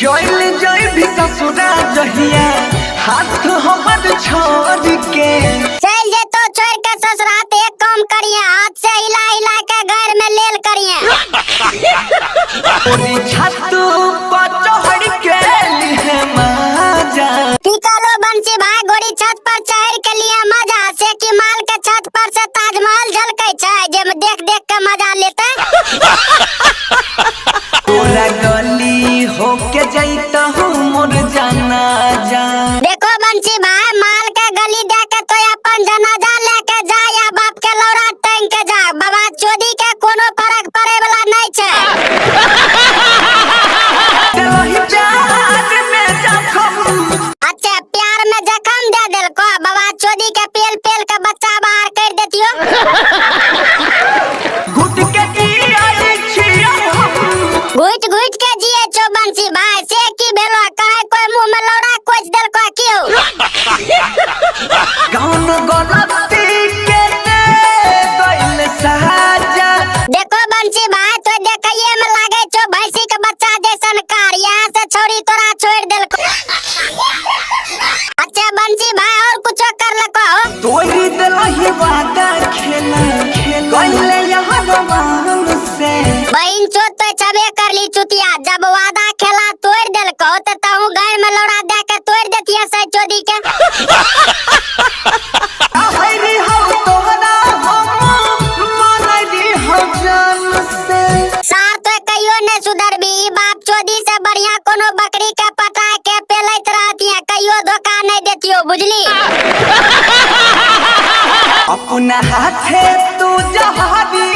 चल जाए भी ससुरा जहिया हाथ हमर छोड़ के चल जे तो छोड़ के ससुरात एक काम करिए, हाथ से हिला हिला के घर में लेल करिए। ओरी छत पर चढ़ के लिए मजा पिकालो बंसी भाई गोरी छत पर चढ़ के लिए मजा से कि माल के छत पर से ताजमहल झलकै छै जे में देख देख के मजा लेते। पूरा गली होके जैता हूँ मोर जाना जा। देखो बंसी भाई माल के गली देख के तो अपन जनाजा लेके जा या बाप के लौरा टांग के जा, बाबा चोदी के कोनो फर्क पड़े वाला नहीं छै। चलो ही प्यार में जखम अच्छा प्यार में जखम दे दिल को बाबा चोदी के पेल पेल के बच्चा बाहर कर देतियो। घुट के जिया छिया घुट घुट के जिए छो बंसी भाई से की भेलो काहे कोई मुंह में लौड़ा कोच देल को क्यों। कौन गलती के दे गइल सहाजा। देखो बंसी भाई तो देखइए में लागे छो भैंसी के बच्चा जैसन कार, यहाँ से छोड़ी तोरा छोड़ देल को। अच्छा बंसी भाई और कुछ कर लको तोरी दिलही वादा खेला गइले यहाँ रमान से बहन चो तो छबे कर ली चुतिया, जब वादा खेला तोड़ देल को तो तहु घर में लौड़ा दे के तोड़ देतिया से चोदी के। हरी हो तोहरा हम मानरी हो जान से सार तो कहियो ने सुधर भी बाप चोदी से बढ़िया कोनो बकरी के पटा के पेलैत रहतिया, कहियो धोखा नहीं देतियो बुझली। अपना हाथे तू जहारी